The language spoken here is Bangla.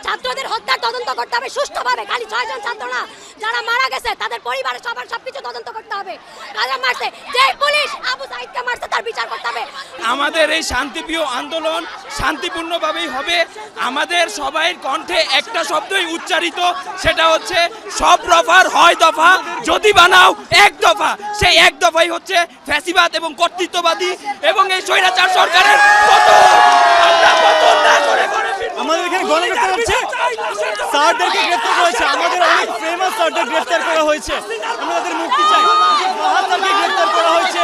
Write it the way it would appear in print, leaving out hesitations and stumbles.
ছাত্রদের হত্যার তদন্ত করতে হবে সুষ্ঠুভাবে, খালি 6 জন ছাত্র না, যারা মারা গেছে তাদের পরিবারের সবার সবকিছু তদন্ত করতে হবে। কারা মারছে, যে পুলিশ আবু সাঈদকে মারছে তার বিচার করতে হবে। আমাদের এই শান্তিপ্রিয় আন্দোলন শান্তিপূর্ণভাবেই হবে। আমাদের সবাই কণ্ঠে একটা শব্দই উচ্চারিত, সেটা হচ্ছে সব রফার হয় দফা, যদি বানাও এক দফা। সেই এক দফাই হচ্ছে ফ্যাসিবাদ এবং কর্তৃত্ববাদী এবং এই স্বৈরাচার সরকারের পতন। আমরা পতন না করে ঘরে ফিরবো। আমাদের এখানে গণগ্রেফতার হচ্ছে, স্যারদেরকে গ্রেফতার করা হয়েছে, আমাদের অনেক ফেমাস স্যারদের গ্রেফতার করা হয়েছে। আমরা তাদের মুক্তি চাই। ফাহাদ স্যারকে গ্রেফতার করা হয়েছে।